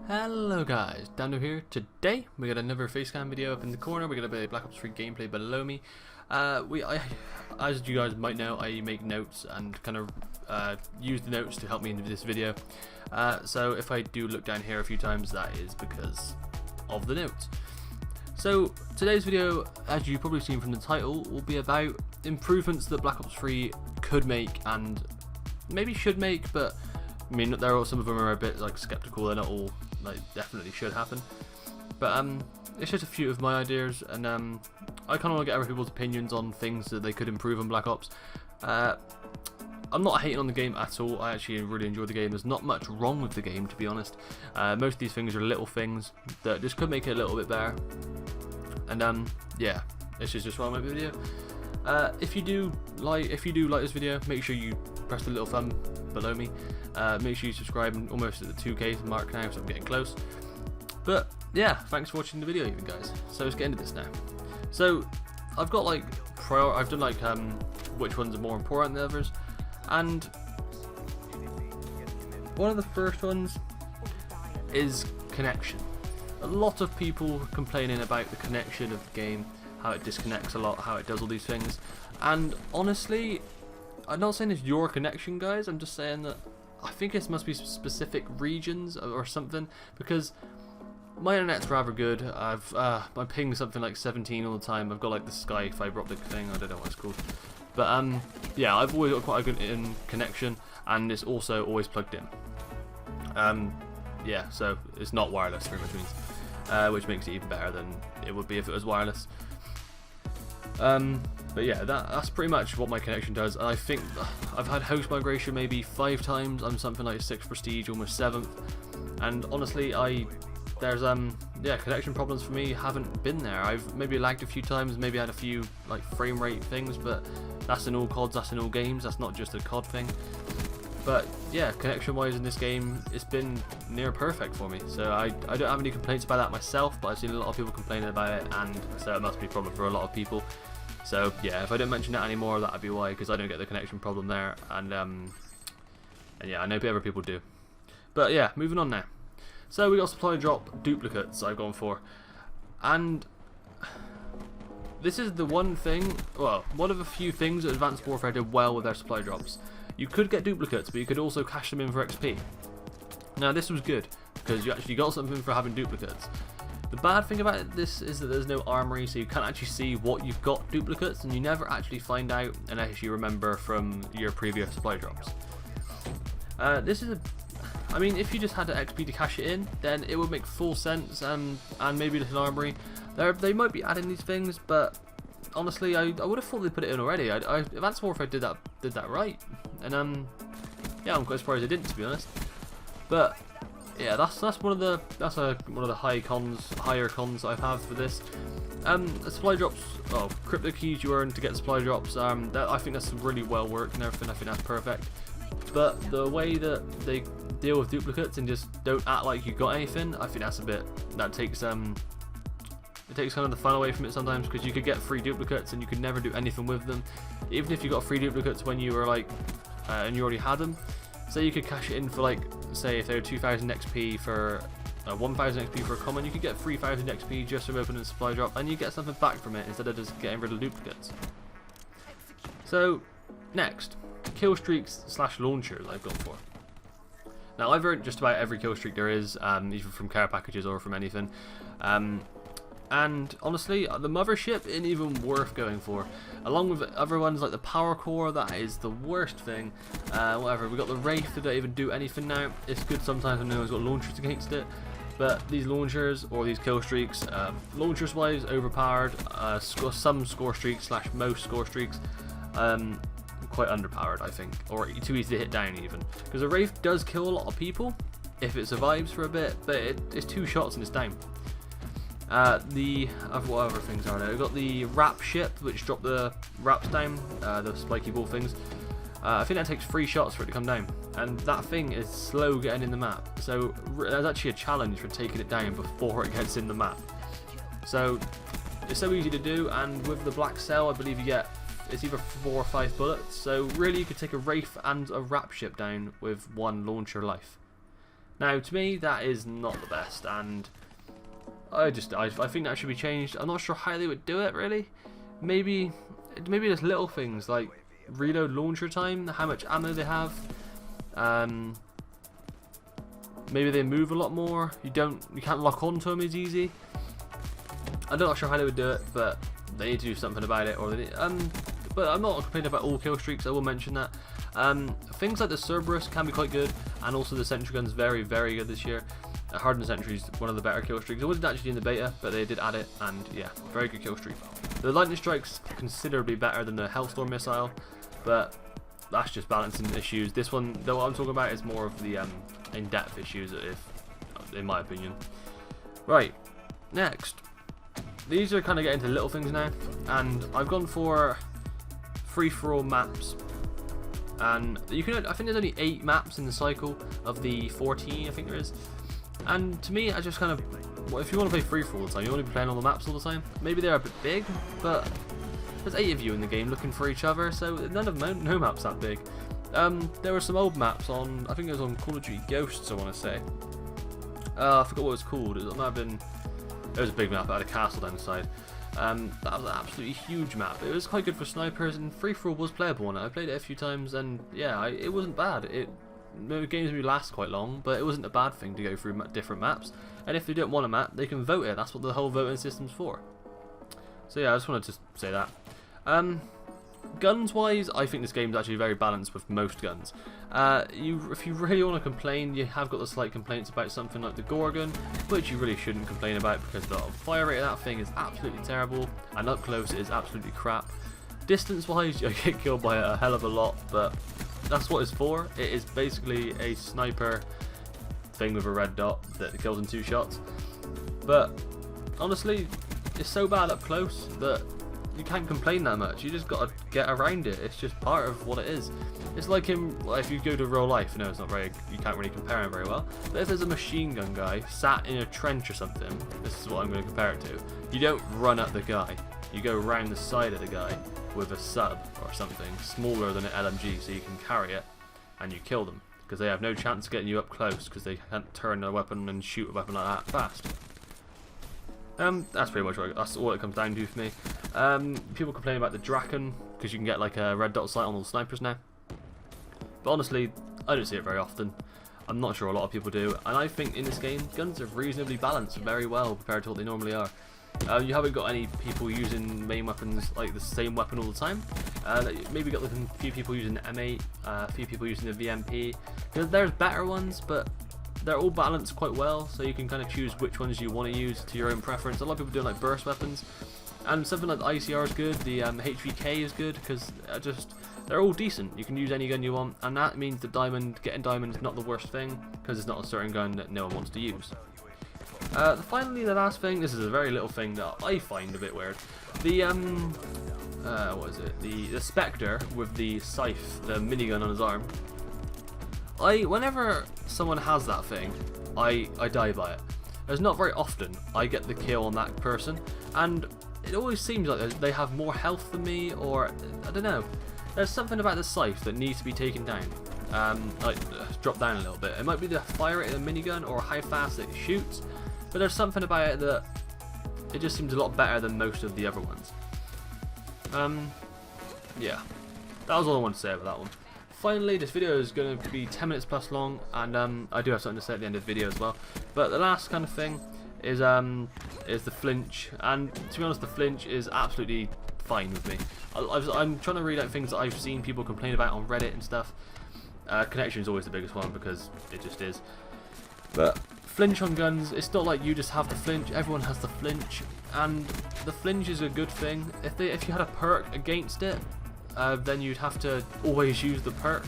Hello guys, Dando here. Today we got another Facecam video up in the corner. We got a bit of Black Ops 3 gameplay below me. As you guys might know, I make notes and kind of use the notes to help me in this video. So if I do look down here a few times, that is because of the notes. So today's video, as you've probably seen from the title, will be about improvements that Black Ops 3 could make and maybe should make, but I mean, some of them are a bit like skeptical. They're not all like definitely should happen, but it's just a few of my ideas, and I kind of want to get other people's opinions on things that they could improve on Black Ops. I'm not hating on the game at all. I actually really enjoy the game. There's not much wrong with the game, to be honest. Most of these things are little things that just could make it a little bit better. And yeah, this is just why I make the video. If you do like this video, make sure you press the little thumb below me. Make sure you subscribe. I'm almost at the 2K mark now, so I'm getting close. But yeah, thanks for watching the video, even guys. So let's get into this now. So I've got like I've done like which ones are more important than others, and one of the first ones is connection. A lot of people complaining about the connection of the game, how it disconnects a lot, how it does all these things, and honestly, I'm not saying it's your connection, guys. I'm just saying that I think it must be specific regions or something, because my internet's rather good. My ping's something like 17 all the time. I've got like the Sky fiber optic thing. I don't know what it's called, but yeah, I've always got quite a good connection, and it's also always plugged in. Yeah, so it's not wireless, pretty much means, which makes it even better than it would be if it was wireless. But yeah, that's pretty much what my connection does. And I think I've had host migration maybe 5 times. I'm something like 6th prestige, almost 7th. And honestly, there's yeah, connection problems for me haven't been there. I've maybe lagged a few times, maybe had a few like frame rate things, but that's in all CODs, that's in all games. That's not just a COD thing. But yeah, connection wise in this game, it's been near perfect for me. So I don't have any complaints about that myself, but I've seen a lot of people complaining about it, and so it must be a problem for a lot of people. So yeah, if I don't mention that anymore, that'd be why, because I don't get the connection problem there, and yeah, I know other people do. But yeah, moving on now. So we got supply drop duplicates I've gone for, and this is the one thing, well, one of a few things that Advanced Warfare did well with their supply drops. You could get duplicates, but you could also cash them in for XP. Now this was good, because you actually got something for having duplicates. The bad thing about this is that there's no armory, so you can't actually see what you've got duplicates, and you never actually find out unless you remember from your previous supply drops. I mean, if you just had an XP to cash it in, then it would make full sense, and maybe a little armory. They might be adding these things, but honestly, I would have thought they put it in already. Advanced Warfare did that right, and yeah, I'm quite surprised they didn't, to be honest. But yeah, that's one of the higher cons I have for this. The supply drops, oh, crypto keys you earn to get supply drops. I think that's really well worked and everything. I think that's perfect. But the way that they deal with duplicates and just don't act like you got anything, I think that's a bit, that takes it takes kind of the fun away from it sometimes, because you could get free duplicates and you could never do anything with them. Even if you got free duplicates when you were like and you already had them, say you could cash it in for like, say if they were 2000 XP for 1000 XP for a common, you could get 3000 XP just from opening a supply drop, and you get something back from it instead of just getting rid of duplicates. So next, kill streaks / launchers I've gone for. Now I've earned just about every kill streak there is, either from care packages or from anything. And honestly, the mothership isn't even worth going for. Along with other ones like the power core, that is the worst thing. Whatever, we got the Wraith that don't even do anything now. It's good sometimes when no one's got launchers against it. But these launchers, or these kill streaks, launchers wise, overpowered. Some score streaks / most score streaks, quite underpowered, I think. Or too easy to hit down even. Because the Wraith does kill a lot of people if it survives for a bit, but it's 2 shots and it's down. What other things are there? We've got the wrap ship, which drop the wraps down, the spiky ball things. I think that takes 3 shots for it to come down, and that thing is slow getting in the map, so there's actually a challenge for taking it down before it gets in the map. So it's so easy to do, and with the black cell I believe you get, it's either 4 or 5 bullets, so really you could take a Wraith and a wrap ship down with 1 launcher life. Now, to me, that is not the best, and I think that should be changed. I'm not sure how they would do it, really. Maybe there's little things like reload launcher time, how much ammo they have. Maybe they move a lot more. You can't lock onto them as easy. I'm not sure how they would do it, but they need to do something about it. Or but I'm not complaining about all kill streaks. I will mention that. Things like the Cerberus can be quite good, and also the sentry gun's very, very good this year. Hardened Sentry is one of the better kill streaks. It wasn't actually in the beta, but they did add it, and yeah, very good kill streak. The Lightning Strike's considerably better than the Hellstorm missile, but that's just balancing issues. This one, though, what I'm talking about is more of the in-depth issues, in my opinion. Right, next. These are kind of getting to little things now, and I've gone for free-for-all maps. And I think there's only 8 maps in the cycle of the 14, I think there is. And to me, I just kind of, well, if you want to play free-for-all all the time, you want to be playing all the maps all the time. Maybe they're a bit big, but there's 8 of you in the game looking for each other, so no map's that big. There were some old maps on, I think it was on Call of Duty Ghosts, I want to say. I forgot what it was called. It might have been, it was a big map. It had a castle down the side. That was an absolutely huge map. It was quite good for snipers, and free-for-all was playable on it. I played it a few times, and yeah, it wasn't bad. The games may last quite long, but it wasn't a bad thing to go through different maps. And if they don't want a map, they can vote it. That's what the whole voting system's for. So yeah, I just wanted to say that. Guns wise, I think this game's actually very balanced with most guns. If you really want to complain, you have got the slight complaints about something like the Gorgon, which you really shouldn't complain about because the fire rate of that thing is absolutely terrible, and up close it is absolutely crap. Distance wise, you get killed by a hell of a lot, but that's what it's for. It is basically a sniper thing with a red dot that kills in 2 shots. But honestly, it's so bad up close that you can't complain that much. You just gotta get around it. It's just part of what it is. It's like if you go to real life, no, it's not very, you can't really compare him very well. But if there's a machine gun guy sat in a trench or something, this is what I'm going to compare it to. You don't run at the guy. You go around the side of the guy with a sub or something smaller than an LMG, so you can carry it and you kill them because they have no chance of getting you up close because they can't turn their weapon and shoot a weapon like that fast. That's pretty much what that's all it comes down to for me. People complain about the Draken because you can get like a red dot sight on all the snipers now, but honestly, I don't see it very often. I'm not sure a lot of people do, and I think in this game guns are reasonably balanced very well compared to what they normally are. You haven't got any people using main weapons like the same weapon all the time. Maybe got a few people using the M8, a few people using the VMP. There's better ones, but they're all balanced quite well, so you can kind of choose which ones you want to use to your own preference. A lot of people do like burst weapons, and something like the ICR is good. The HVK is good because they're all decent. You can use any gun you want, and that means the getting diamond is not the worst thing because it's not a certain gun that no one wants to use. Finally, the last thing. This is a very little thing that I find a bit weird. The what is it? The Spectre with the scythe, the minigun on his arm. Whenever someone has that thing, I die by it. There's not very often I get the kill on that person, and it always seems like they have more health than me, or I don't know. There's something about the scythe that needs to be taken down. Drop down a little bit. It might be the fire rate of the minigun or how fast it shoots, but there's something about it that it just seems a lot better than most of the other ones. Yeah, that was all I wanted to say about that one. Finally, this video is going to be 10 minutes plus long, and I do have something to say at the end of the video as well. But the last kind of thing is the flinch, and to be honest, the flinch is absolutely fine with me. I'm trying to read out things that I've seen people complain about on Reddit and stuff. Connection is always the biggest one because it just is. But flinch on guns, it's not like you just have the flinch. Everyone has the flinch, and the flinch is a good thing. If you had a perk against it, then you'd have to always use the perk.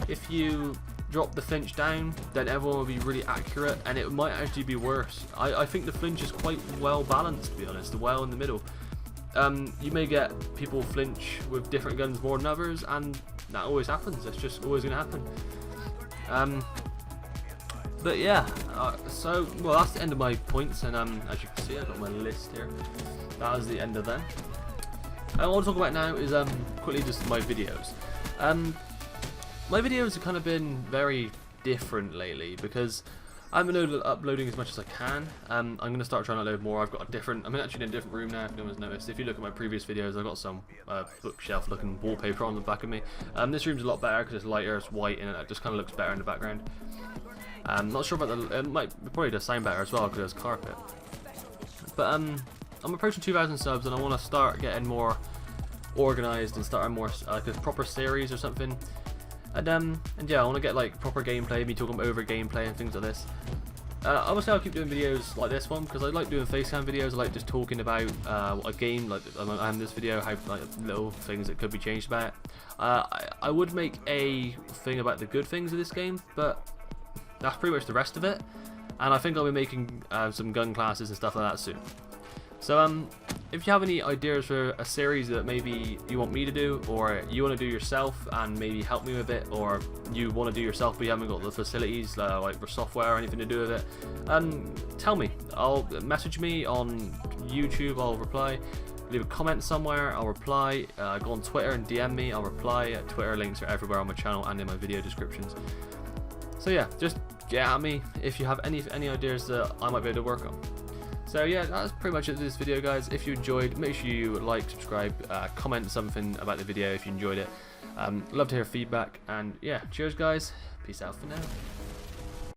If you drop the flinch down, then everyone will be really accurate, and it might actually be worse. I think the flinch is quite well balanced, to be honest, well in the middle. You may get people flinch with different guns more than others, and that always happens. That's just always going to happen. But yeah, so well, that's the end of my points, and as you can see, I've got my list here. That was the end of them. What I want to talk about now is quickly just my videos. My videos have kind of been very different lately because I haven't been uploading as much as I can. I'm going to start trying to upload more. I've got a different, I'm actually in a different room now, if no one's noticed. If you look at my previous videos, I've got some bookshelf looking wallpaper on the back of me. This room's a lot better because it's lighter, it's white, and it just kind of looks better in the background. Not sure about the, it might probably does sound better as well because there's carpet. But I'm approaching 2,000 subs and I want to start getting more organised and start a more like a proper series or something. And yeah, I want to get like proper gameplay, me talking over gameplay and things like this. Obviously I'll keep doing videos like this one because I like doing Facecam videos. I like just talking about a game, like I am this video, how like little things that could be changed about it. I would make a thing about the good things of this game, but that's pretty much the rest of it. And I think I'll be making some gun classes and stuff like that soon. So if you have any ideas for a series that maybe you want me to do, or you want to do yourself and maybe help me with it, or you want to do yourself but you haven't got the facilities like for software or anything to do with it, tell me. I'll message me on YouTube, I'll reply. Leave a comment somewhere, I'll reply. Go on Twitter and DM me, I'll reply. Twitter links are everywhere on my channel and in my video descriptions. So yeah, just get at me if you have any ideas that I might be able to work on. So yeah, that's pretty much it for this video, guys. If you enjoyed, make sure you like, subscribe, comment something about the video if you enjoyed it. Love to hear feedback, and yeah, cheers guys, peace out for now.